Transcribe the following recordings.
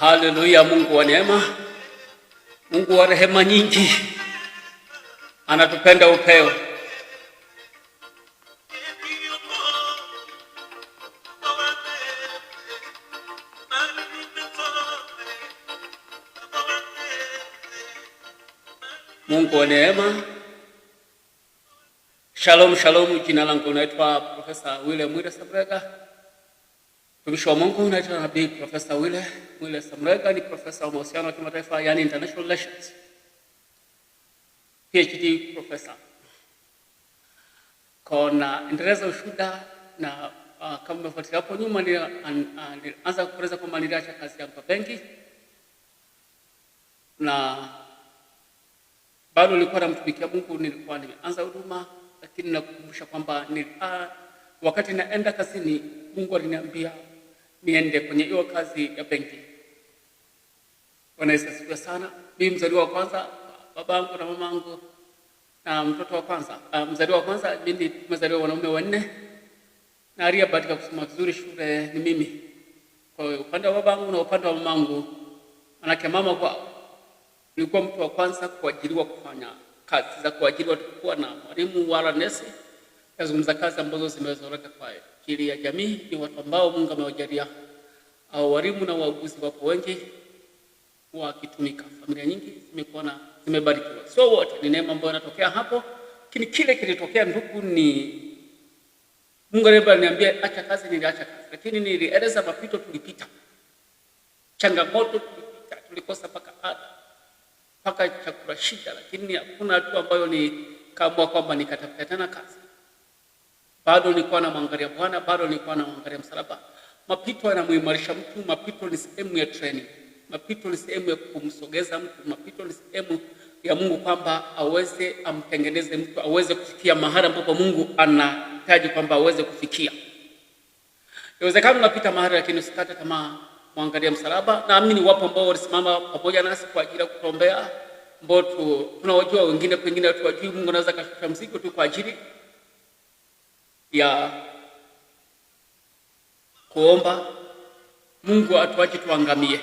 Haleluya. Mungu wa neema, Mungu wa rehema nyingi, anatupenda upeo. Mungu wa neema. Shalom, shalom. Jina langu naitwa Profesa Wile Mwile Samrega. Mtumishi wa Mungu naitwa Nabii Profesa Wile Mwile Samrega, ni profesa wa mahusiano ya kimataifa, yani international relations. PhD professor. Kona endeleza ushuhuda na kama mmefuatilia hapo nyuma nilianza kueleza kwamba niliacha kazi yangu kwa benki na bado nilikuwa namtumikia Mungu. Nilikuwa nimeanza huduma, lakini nakukumbusha kwamba wakati naenda kazini Mungu aliniambia niende kwenye hiyo kazi ya benki. Wanaisifiwa sana. Mimi mzaliwa wa kwanza, babangu na mamangu na mtoto wa kwanza. Mzaliwa wa kwanza, mimi tumezaliwa wanaume wanne, na aliyebahatika kusoma vizuri shule ni mimi. Kwa hiyo upande wa babangu na upande wa mamangu, manake mama kwa nilikuwa mtu wa kwanza kuajiriwa kufanya kazi za kuajiriwa. Tulikuwa na mwalimu wala nesi. Nazungumza kazi ambazo zimezoreka kwa ajili ya jamii. Ni watu ambao Mungu amewajalia au walimu na wauguzi wapo wengi wakitumika. Familia nyingi zimebarikiwa. Sio wote, ni neema ambayo inatokea hapo. Lakini kile kilitokea ndugu, ni Mungu aliniambia acha kazi, niliacha kazi. Lakini nilieleza mapito tulipita. Changamoto tulipita, tulikosa paka chakula shida, lakini hakuna hatua ambayo nikaamua kwamba nikatafuta tena kazi. Bado nilikuwa namwangalia Bwana, bado nilikuwa namwangalia msalaba. Mapito yanamuimarisha mtu, mapito ni sehemu ya training. Mapito ni sehemu ya kumsogeza mtu, mapito ni sehemu ya Mungu kwamba aweze amtengeneze mtu aweze kufikia mahali ambapo Mungu anahitaji kwamba aweze kufikia. Inawezekana unapita mahali lakini usikate tamaa, muangalia msalaba. Naamini wapo ambao walisimama pamoja nasi kwa ajili ya kutuombea, ambao tunawajua, wengine pengine tuwajui. Mungu anaweza kashusha mzigo tu kwa ajili ya kuomba Mungu atuache tuangamie.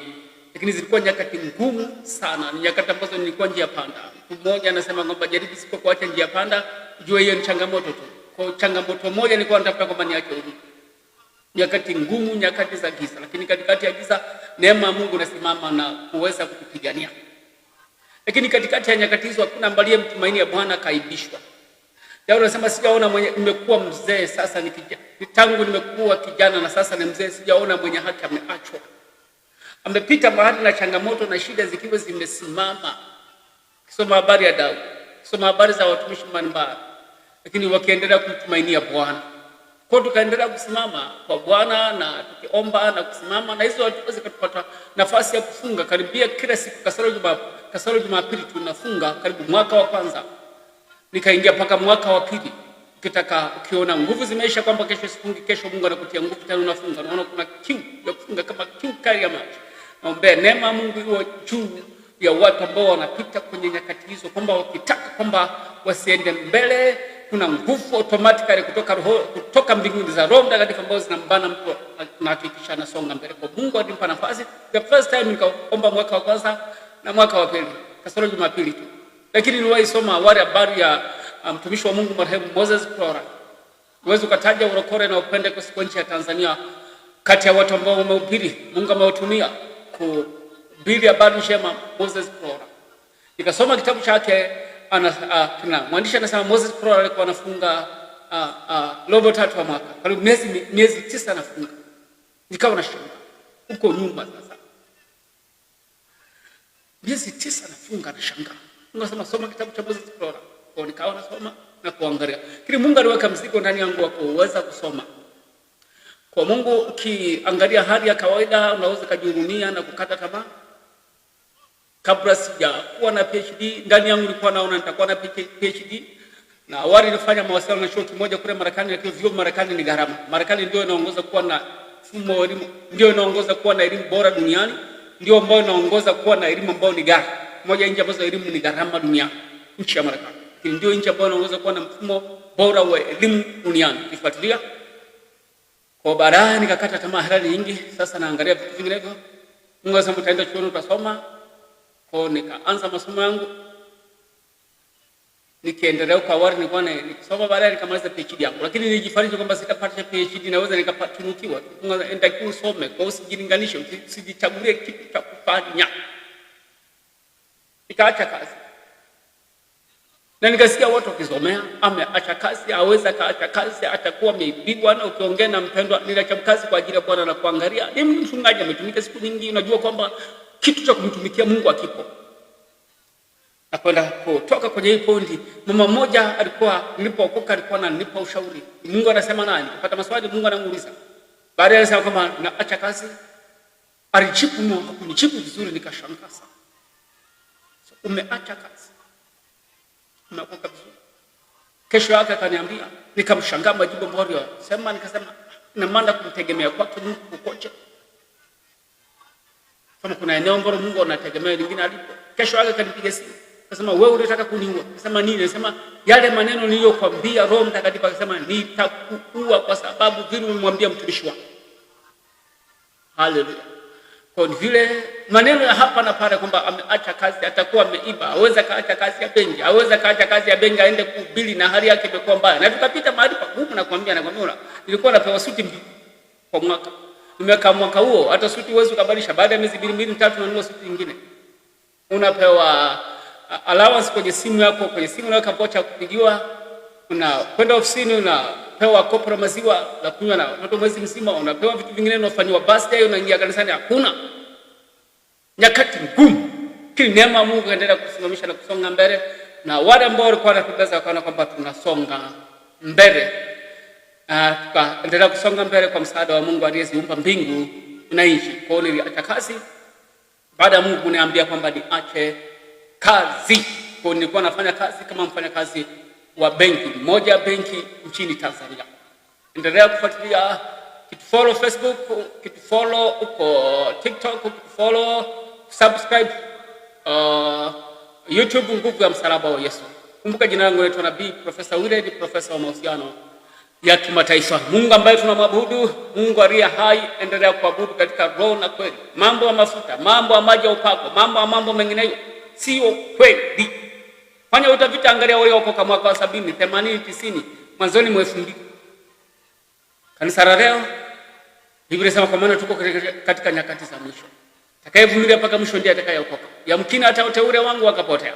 Lakini zilikuwa nyakati ngumu sana, ni nyakati ambazo nilikuwa njia panda. Mtu mmoja anasema kwamba jaribu sipo kuacha njia panda, jua hiyo ni changamoto tu. Kwa changamoto moja nilikuwa natafuta kwamba niache huduma. Nyakati ngumu, nyakati za giza, lakini katikati ya giza neema ya Mungu inasimama na kuweza kutupigania. Lakini katikati ya nyakati hizo hakuna ambaye mtumaini ya Bwana kaibishwa. Daudi anasema sijaona mwenye, nimekuwa mzee sasa ni kijana. Tangu nimekuwa kijana na sasa ni mzee, sijaona mwenye haki ameachwa. Amepita mahali na changamoto na shida zikiwa zimesimama. Kisoma habari ya Daudi, kisoma habari za watumishi mbalimbali, lakini wakiendelea kumtumainia Bwana. Kwa tukaendelea kusimama kwa Bwana na tukiomba na kusimama, na hizo watu zikatupata nafasi ya kufunga karibia kila siku kasoro Jumapili tunafunga karibu mwaka wa kwanza. Nikaingia mpaka mwaka wa pili. Ukiona nguvu zimeisha kwamba kesho sifungi, kesho Mungu anakutia nguvu tena unafunga. Naona kuna kiu ya kufunga kama kiu kali ya maji. Naomba neema Mungu iwe juu ya watu ambao wanapita kwenye nyakati hizo, kwamba wakitaka kwamba wasiende mbele, kuna nguvu automatically kutoka mbinguni za Roho Mtakatifu ambazo zinambana mtu na hakikisha anasonga mbele. Kwa Mungu alimpa nafasi. The first time nikaomba mwaka wa kwanza na mwaka wa pili kasoro Jumapili tu. Lakini niliwahi soma wale habari ya mtumishi wa Mungu marehemu Moses Prora. Uwezo kutaja urokore na upende kwa nchi ya Tanzania, kati ya watu ambao wamehubiri Mungu amewatumia kuhubiri habari njema, Moses Prora. Nikasoma kitabu chake, mwandishi anasema Moses Prora alikuwa anafunga robo tatu wa mwaka. Karibu miezi 9 anafunga. Nikawa na shanga huko nyuma sasa. Miezi 9 anafunga na shanga. Mungu anasema soma kitabu cha Moses Prora. Kwa nikawa nasoma na kuangalia. Kile Mungu aliweka mzigo ndani yangu wa kuweza kusoma. Kwa Mungu ukiangalia hali ya kawaida unaweza kujihurumia na kukata tamaa. Kabla sijakuwa na PhD, ndani yangu nilikuwa naona nitakuwa na PhD. Na awali nilifanya mawasiliano na chuo kimoja kule Marekani, lakini vyuo Marekani ni gharama. Marekani ndio inaongoza kuwa na mfumo wa elimu, ndio inaongoza kuwa na elimu bora duniani, ndio ambayo inaongoza kuwa na elimu ambayo ni gharama. Moja nchi ambazo elimu ni gharama duniani, nchi ya Marekani. Ndio nchi ambayo inaongoza kuwa na mfumo bora wa elimu duniani. Kifuatilia Kwa baadaye nikakata tamaa halali nyingi, sasa naangalia vitu vinginevyo. Mungu akasema utaenda chuoni utasoma. Kwa nikaanza masomo yangu. Nikiendelea huko awali nilikuwa nikisoma, baadaye nikamaliza PhD yangu. Lakini nilijifariji kwamba sitapata PhD, naweza nikapatunukiwa. Nitakiwa usome, kwa usijilinganishe, usijichagulie kitu cha kufanya. Nikaacha kazi. Na nikasikia watu wakisomea, ameacha kazi, aweza kaacha kazi, atakuwa ameibiwa. Na ukiongea na mpendwa, niliacha kazi kwa ajili ya Bwana na kuangalia. Ni mchungaji ametumika siku nyingi, unajua kwamba kitu cha kumtumikia Mungu hakipo. Nakwenda kutoka kwenye hii pondi, mama mmoja alikuwa nilipookoka alikuwa ananipa ushauri. Mungu anasema nani? Kupata maswali Mungu anamuuliza. Baadaye alisema kama naacha kazi. Alijibu no, hakunijibu vizuri, nikashangaa sana. So, umeacha kazi. Umeokoka vizuri. Kesho yake akaniambia, nikamshangaa majibu ambayo sema, nikasema na maana kumtegemea kwake Mungu kukoje. Kama kuna eneo ambalo Mungu anategemea lingine alipo. Kesho yake akanipiga simu. Akasema wewe unataka kuniua. Akasema nini? Akasema yale maneno niliyokuambia Roho Mtakatifu akasema nitakuua kwa sababu vile umemwambia mtumishi wako. Haleluya. Kwa vile maneno ya hapa na pale kwamba ameacha kazi, atakuwa ameiba, aweza kaacha kazi ya benki, aweza kaacha kazi ya benki aende kuhubiri na hali yake imekuwa mbaya. Na tukapita mahali pagumu na kuambia nilikuwa napewa suti kwa mwaka. Nimekaa mwaka huo hata suti uwezo kubadilisha, baada ya miezi 2-3 unanunua suti nyingine. Unapewa allowance kwenye simu yako, kwenye simu unaweka pocha kupigiwa, unakwenda ofisini unapewa kopo la maziwa la kunywa na watoto mwezi mzima, unapewa vitu vingine, unafanywa birthday, unaingia kanisani hakuna. Nyakati ngumu. Kile neema Mungu kaendelea kusimamisha na kusonga mbele, na wale ambao walikuwa wanatubeza wakaona kwamba tunasonga mbele. Tukaendelea kusonga mbele kwa msaada wa Mungu aliyeziumba mbingu na nchi. Kwa hiyo niliacha kazi baada ya Mungu kuniambia kwamba niache kazi. Kwa hiyo nilikuwa nafanya kazi kama mfanyakazi wa benki, moja benki nchini Tanzania. Endelea kufuatilia, kitufollow Facebook, kitufollow uko TikTok, kitufollow, subscribe YouTube, Nguvu ya Msalaba wa Yesu. Kumbuka jina langu naitwa Nabii Profesa Willard, profesa wa mahusiano ya kimataifa. Mungu ambaye tunamwabudu, Mungu aliye hai, endelea kuabudu katika roho na kweli. Mambo ya mafuta, mambo ya maji ya upako, mambo mengineyo sio kweli. Fanya utafiti, angalia wale wako mwaka wa 70, 80, 90, mwanzoni mwa 2000. Kanisa la leo Biblia inasema kwa maana tuko katika nyakati za mwisho. Atakayevumilia mpaka mwisho ndiye atakayeokoka. Yamkini hata uteule wangu wakapotea.